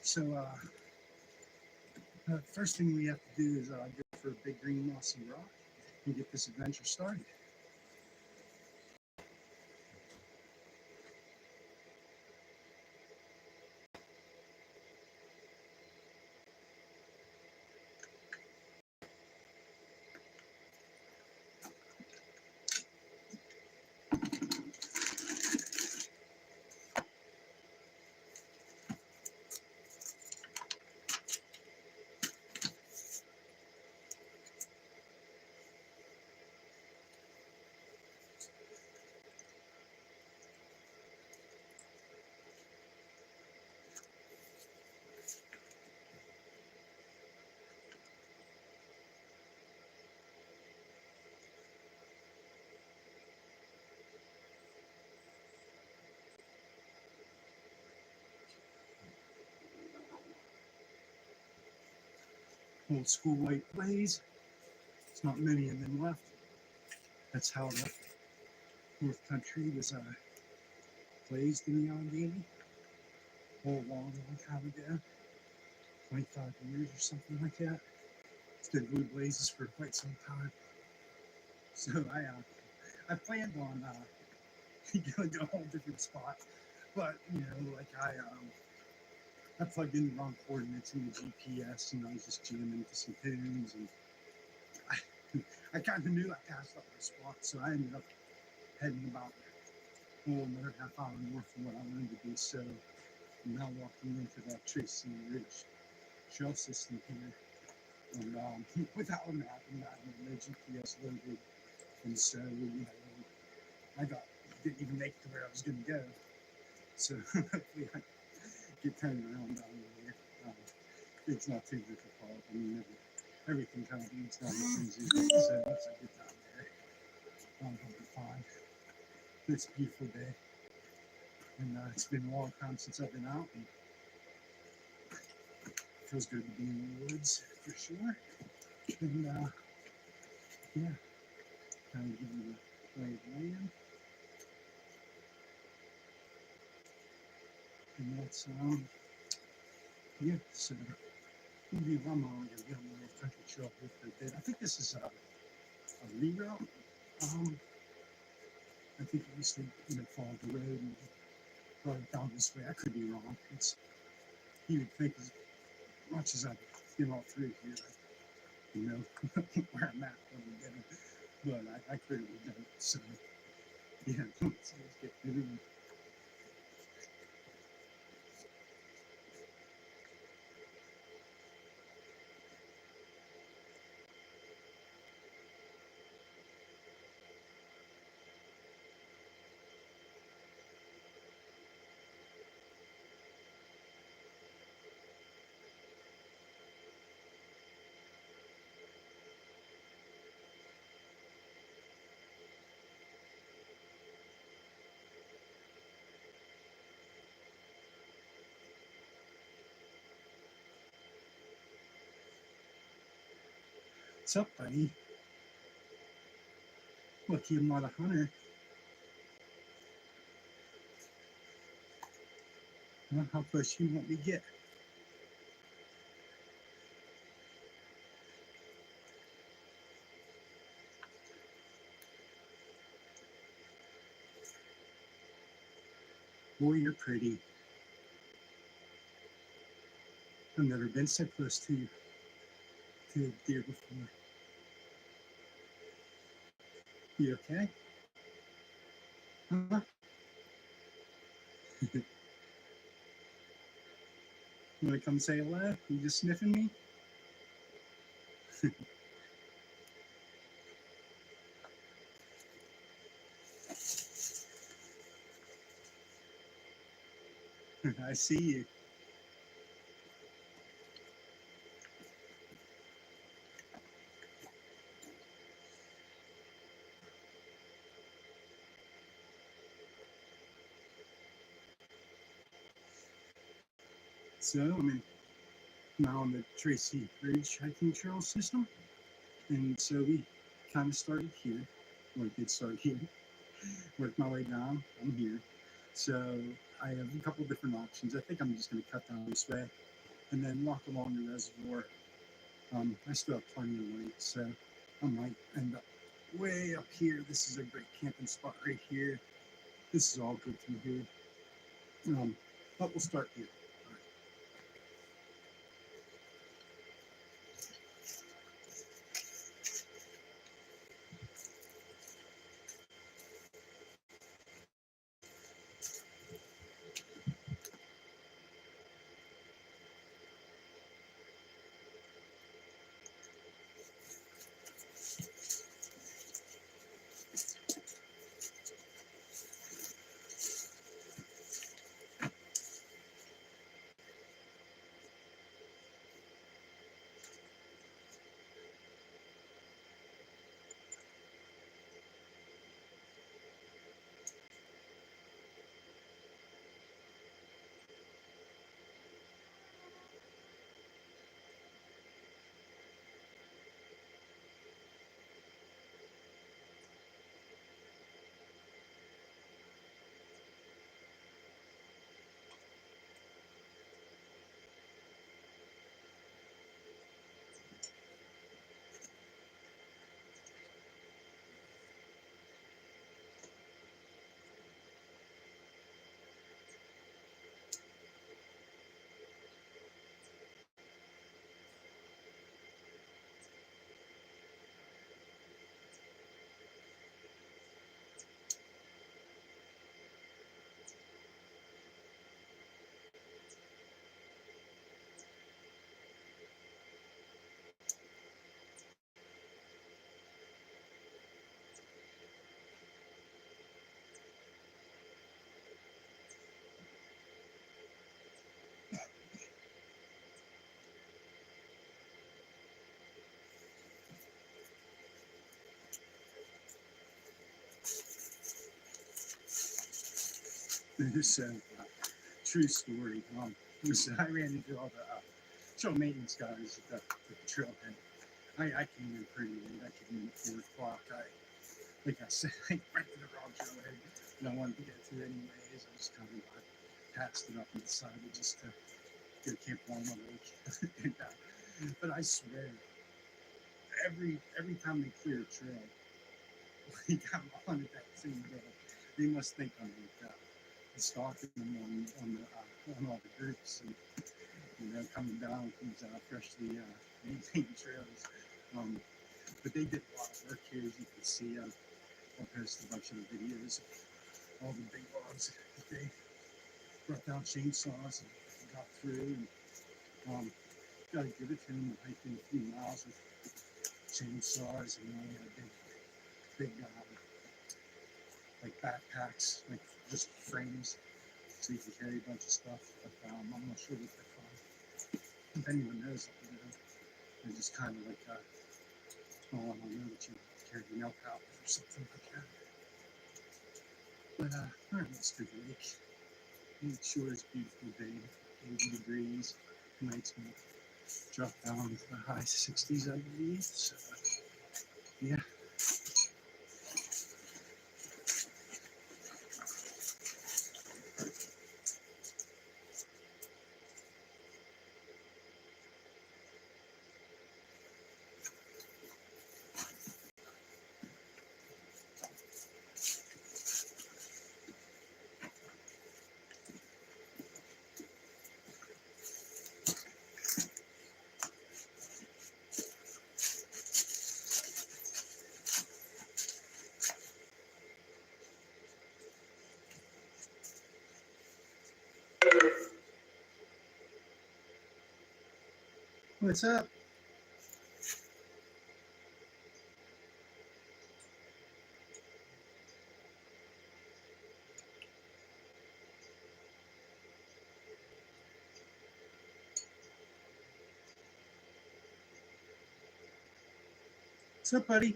So, first thing we have to do is go for a big green mossy rock and get this adventure started. Old school white blaze. There's not many of them left. That's how the North Country was blazed in the Allegheny a long time ago, 25 years or something like that. It's been blue blazes for quite some time. So I planned on going to a whole different spot, but like I plugged in the wrong coordinates in the GPS, and I was just jamming to some tunes, and I kind of knew I passed up the spot, so I ended up heading about another half hour north from what I wanted to do. So I'm now walking into that Tracy Ridge trail system here, and without a map and not no GPS loaded, and so I didn't even make it to where I was going to go. So hopefully I get turned around down there. It's not too difficult. I mean, everything kind of leads down the Quincy, so once I get down there, I'll be fine. It's a beautiful day, and it's been a long time since I've been out, and it feels good to be in the woods for sure. And yeah, kind of give you the lay of the land. And that's yeah, so I believe I'm going to be on the North Country Trail here for a bit. I think this is a reroute. I think it used to follow the road and ride down this way. I could be wrong. You would think as much as I've been all through here, I know where I'm at when I'm getting, but I clearly don't. So yeah, let's get moving. What's up, buddy? Lucky I'm not a hunter. How close you want me to get? Boy, you're pretty. I've never been so close to a deer before. You okay? Huh? You want to come say hello? You just sniffing me? I see you. So I'm now on the Tracy Ridge hiking trail system, and so we kind of started here, or did start here, worked my way down. I'm here, so I have a couple different options. I think I'm just going to cut down this way and then walk along the reservoir. I still have plenty of light, so I might end up way up here. This is a great camping spot right here. This is all good through here. But we'll start here. This true story. I ran into all the trail maintenance guys at the trailhead. I came in pretty late. I came in at 4 o'clock. Like I said, I went to the wrong trailhead, and I wanted to get to it anyways. I just kind of passed it up and decided just to go camp along the lake. But I swear, every time they clear a trail, like I'm on it that same day. They must think I'm like stalking them on all the groups, and coming down from these freshly maintained trails. But they did a lot of work here, as you can see. I'll post a bunch of the videos of all the big logs that they brought down chainsaws and got through. And got to give it to them, hiking a few miles with chainsaws, and they had big like backpacks, like just frames, so you can carry a bunch of stuff. But I'm not sure what they're called. If anyone knows, let me know. They're just kind of like, I don't know that you carry the milk out or something like that. But all right, let's do the lake. Make sure it's a beautiful day, 80 degrees. Tonight's gonna drop down to the high 60s, I believe. So yeah. What's up? What's up, buddy?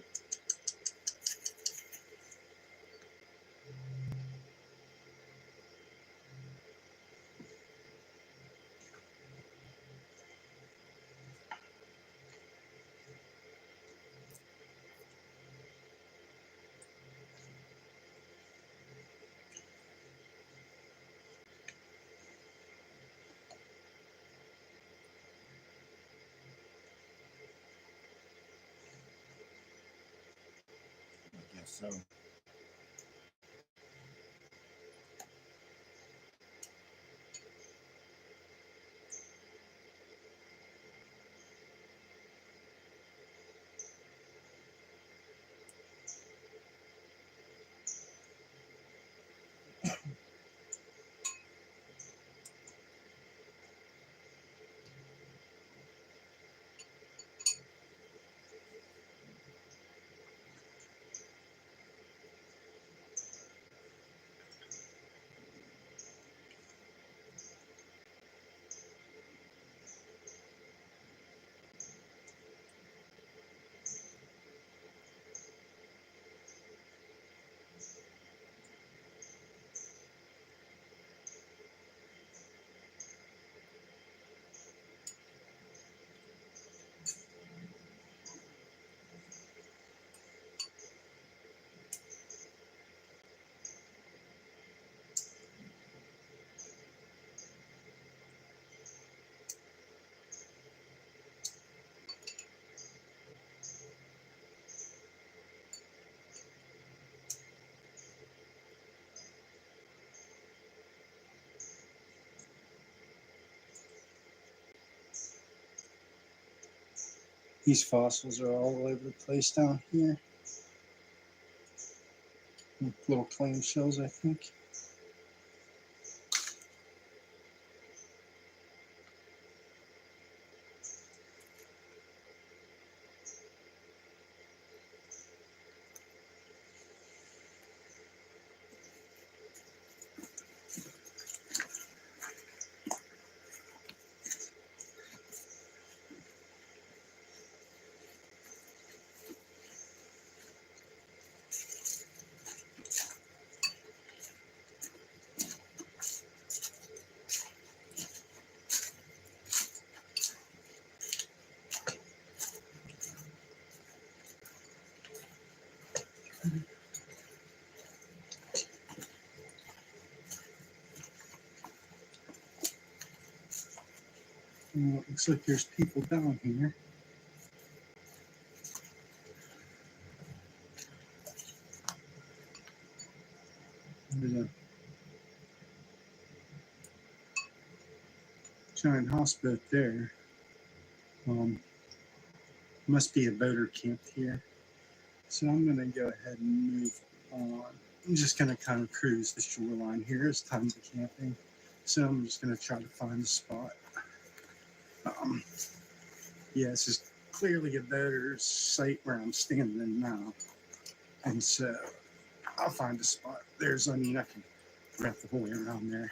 So these fossils are all over the place down here. Little clam shells, I think. It looks like there's people down here. There's a giant hospital there. Must be a boater camp here. So I'm going to go ahead and move on. I'm just going to kind of cruise the shoreline here. It's time for camping. So I'm just going to try to find a spot. Yeah, this is clearly a boater's site where I'm standing now. And so I'll find a spot. I can wrap the whole way around there.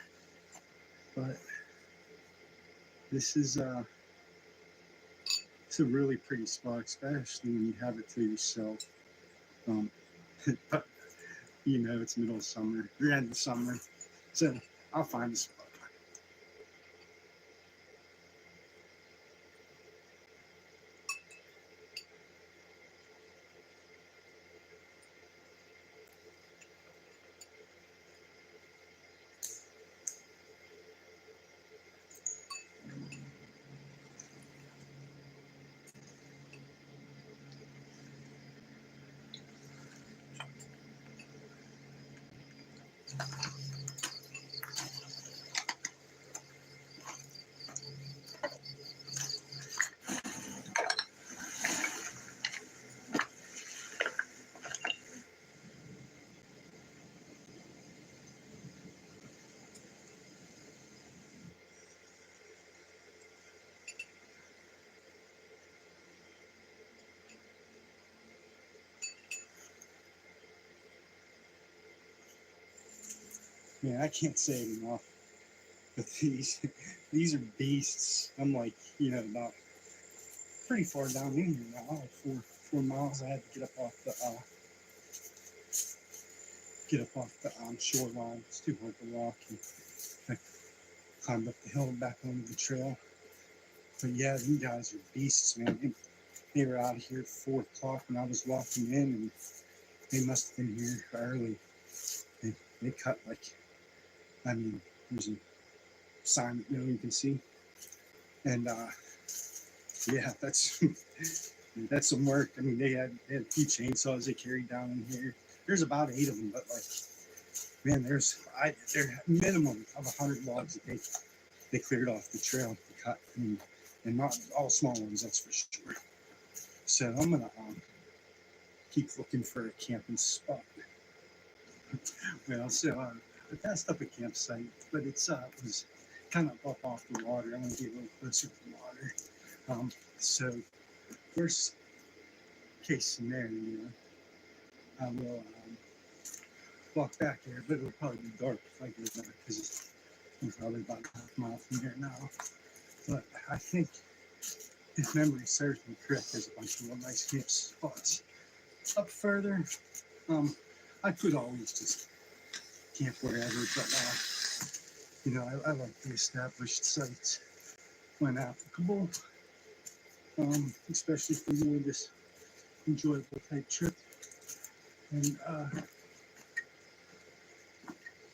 But it's a really pretty spot, especially when you have it to yourself. But it's middle of summer, the end of summer, so I'll find a spot. Yeah, I can't say it enough. But these are beasts. I'm like, about pretty far down in here now, like 4 miles. I had to get up off the shoreline. It's too hard to walk, and I climbed up the hill and back onto the trail. But yeah, these guys are beasts, man. They were out here at 4 o'clock when I was walking in, and they must have been here early. They cut there's a sign that you can see. And yeah, that's some work. I mean, they had a few chainsaws they carried down in here. there's about 8 of them, but like, man, they're minimum of 100 logs that they cleared off the trail to cut, and not all small ones, that's for sure. So I'm gonna keep looking for a camping spot. Well, so I passed up a campsite, but it was kind of up off the water. I want to get a little closer to the water. So worst case scenario, I will walk back there, but it'll probably be dark if I go back because I'm probably about a half mile from here now. But I think, if memory serves me correct, there's a bunch of little nice camp spots up further. I could always just camp wherever, but I like the established sites when applicable, especially for more this enjoyable type trip. And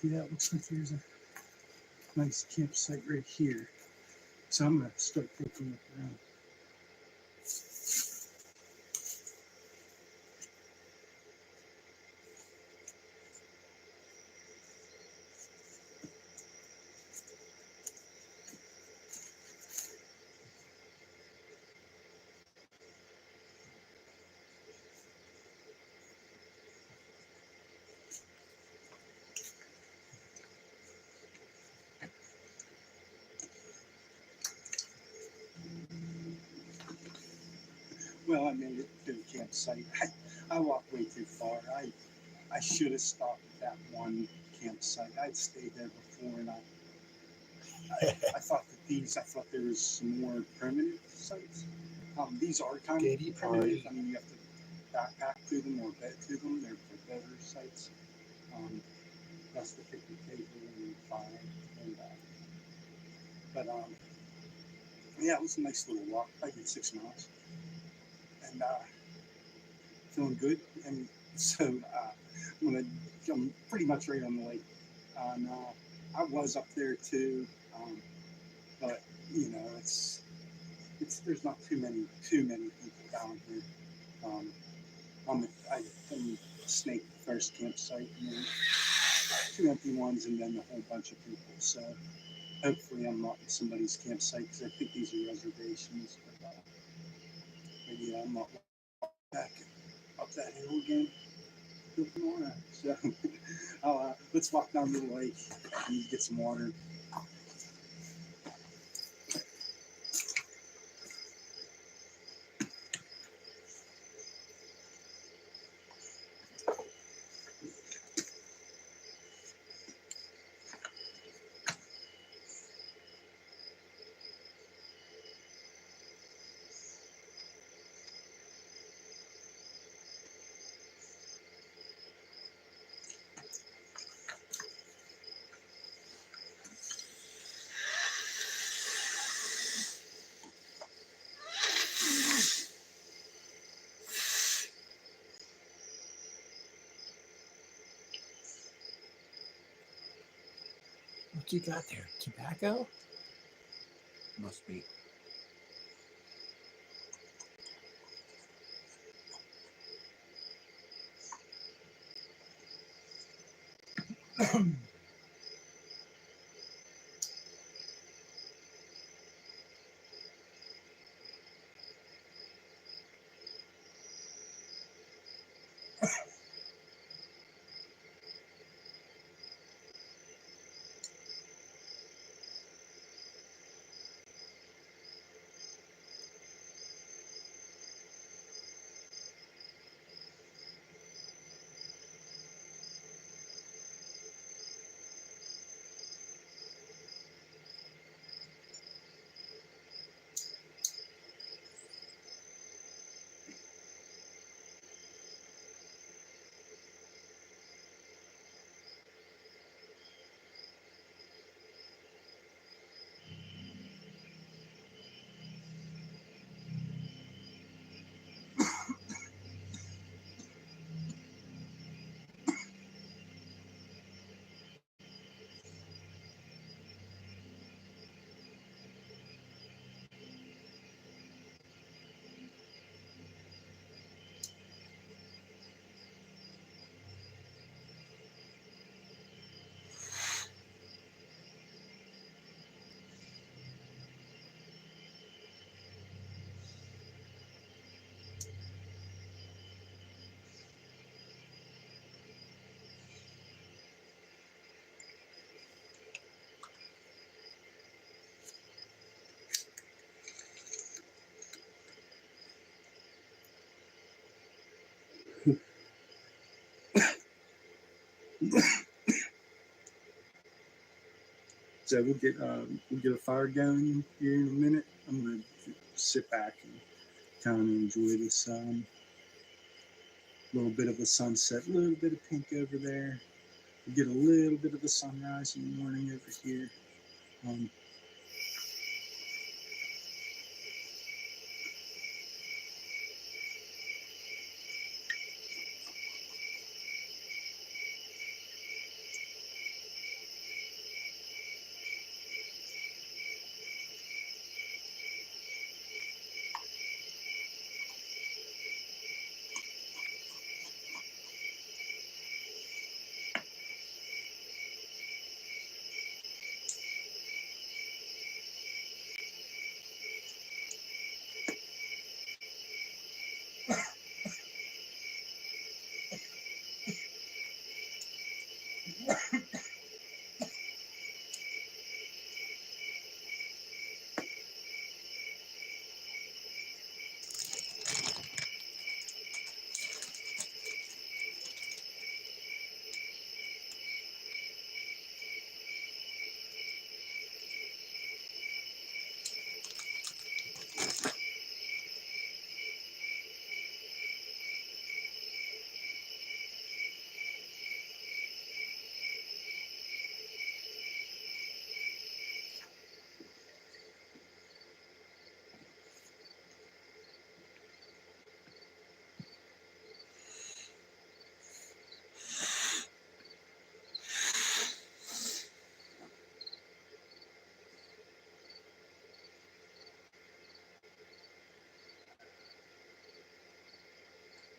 yeah, it looks like there's a nice campsite right here. So I'm gonna start taking a look around. Well, I made it to the campsite. I walked way too far. I should have stopped at that one campsite. I'd stayed there before, and I thought I thought there was some more permanent sites. These are kind of primitive. I mean, you have to backpack to them or bed to them. They're for better sites. Plus the picnic table and fire. And, but yeah, it was a nice little walk. I did 6 miles. And feeling good. And so I'm pretty much right on the lake. And I was up there too, but it's there's not too many people down here. I snaked the first campsite, and then 2 empty ones, and then a whole bunch of people. So hopefully I'm not in somebody's campsite because I think these are reservations. But yeah, I'm not back up that hill again. So let's walk down to the lake and get some water. What you got there? Tobacco? Must be. So we'll get a fire going here in a minute. I'm gonna sit back and kind of enjoy this little bit of a sunset, a little bit of pink over there. We get a little bit of a sunrise in the morning over here. Um,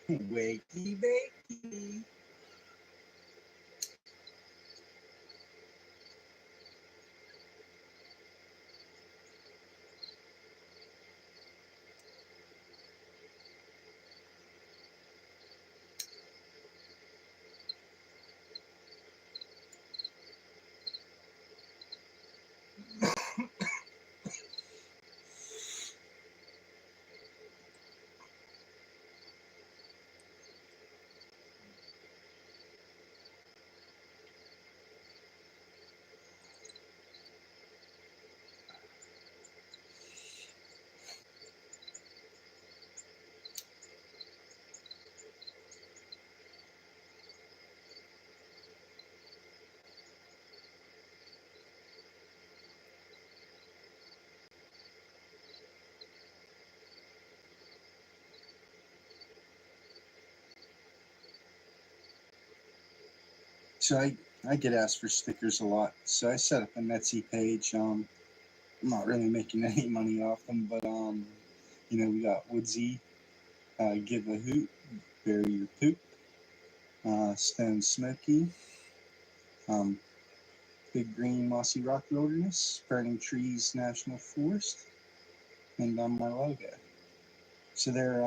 Wakey bakey. So I get asked for stickers a lot. So I set up a Etsy page. I'm not really making any money off them, but we got Woodsy, Give a Hoot, Bury Your Poop, Stone Smoky, um, Big Green Mossy Rock Wilderness, Burning Trees National Forest, and my logo. So they're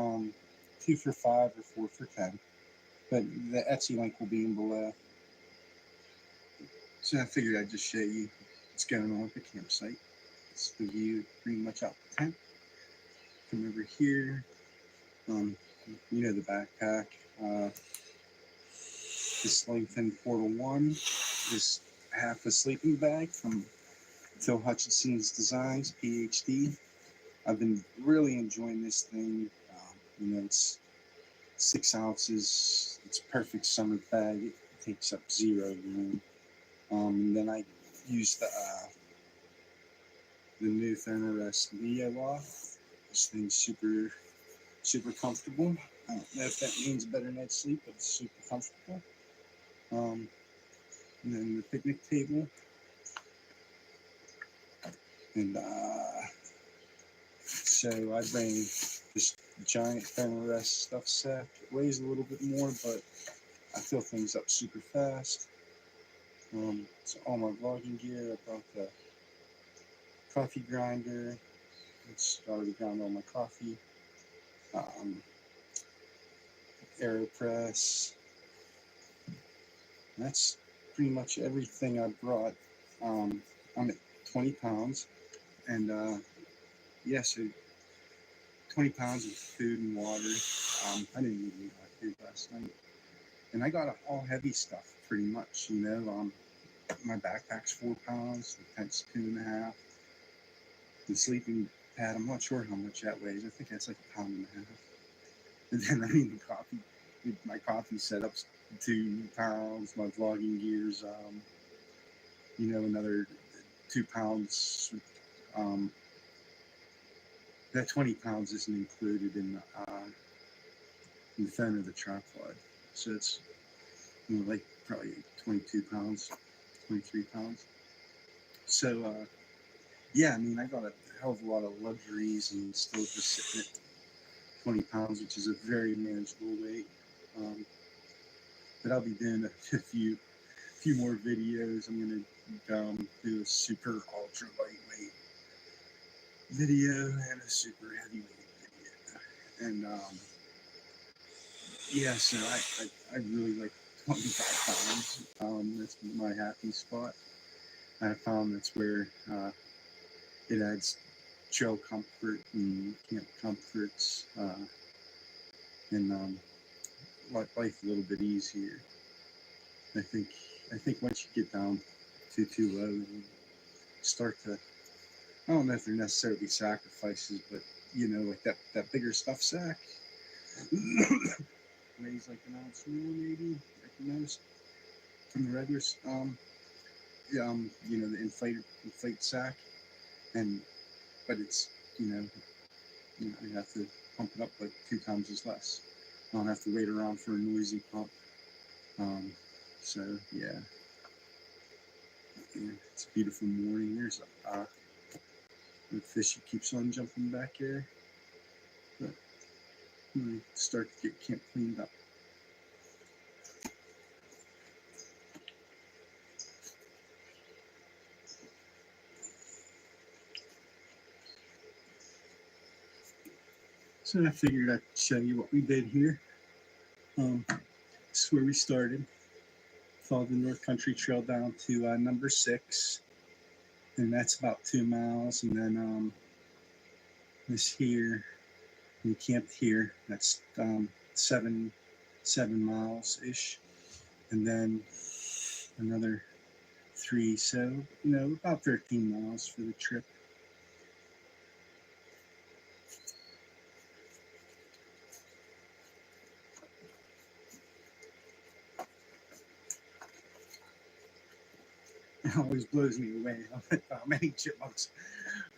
2 for $5 or 4 for $10. But the Etsy link will be in below. So I figured I'd just show you what's going on at the campsite. It's the view pretty much out the tent. Come over here. The backpack. This lengthened Portal 1 is half a sleeping bag from Phil Hutchinson's Designs, PhD. I've been really enjoying this thing. It's 6 ounces. It's a perfect summer bag. It takes up 0 room. Then I used the new Thermarest Neo off. This thing's super, super comfortable. I don't know if that means better night's sleep, but it's super comfortable. And then the picnic table. And so I bring this giant Thermarest stuff set. It weighs a little bit more, but I fill things up super fast. So all my vlogging gear. I brought the coffee grinder. It's already ground all my coffee. AeroPress. That's pretty much everything I brought. I'm at 20 pounds. And so 20 pounds of food and water. I didn't even eat my food last night. And I got all heavy stuff pretty much, my backpack's 4 pounds. The tent's 2.5. The sleeping pad, I'm not sure how much that weighs. I think that's like 1.5 pounds. And then, I mean, my coffee setup's 2 pounds. My vlogging gear's, another 2 pounds. That 20 pounds isn't included in the phone or the tripod. So it's, like probably 22 pounds, 23 pounds. So, yeah, I mean, I got a hell of a lot of luxuries and still just sitting at 20 pounds, which is a very manageable weight. But I'll be doing a few more videos. I'm going to do a super ultra lightweight video and a super heavyweight video. And yeah, so I really like 25 pounds. That's my happy spot. I found that's where it adds trail comfort and camp comforts, and life a little bit easier. I think once you get down too low, you start to, I don't know if they're necessarily sacrifices, but like that bigger stuff sack weighs like an ounce more, maybe, like most from the regular the inflate sack, but it's you have to pump it up like 2 times as less. I don't have to wait around for a noisy pump. So yeah, it's a beautiful morning. There's a fish that keeps on jumping back here, but I'm gonna start to get camp cleaned up. So I figured I'd show you what we did here. This is where we started. Followed the North Country Trail down to number 6, and that's about 2 miles. And then this here, we camped here. That's 7 miles ish, and then another 3. So about 13 miles for the trip. It always blows me away how many chipmunks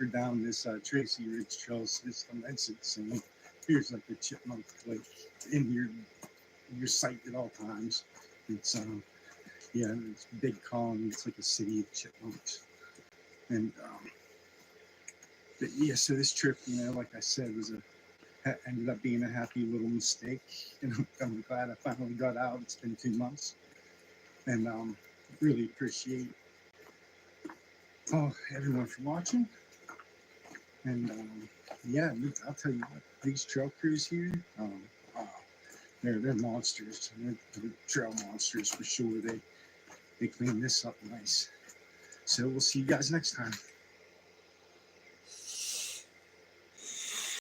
are down this Tracy Ridge Trail system. It's insane. Here's like a chipmunk like in your sight at all times. It's it's a big colony. It's like a city of chipmunks. And but yeah, so this trip, like I said, ended up being a happy little mistake. And I'm glad I finally got out. It's been 2 months, and really appreciate everyone for watching. And yeah, I'll tell you what, these trail crews here, they're monsters. They're trail monsters for sure. They clean this up nice. So we'll see you guys next time.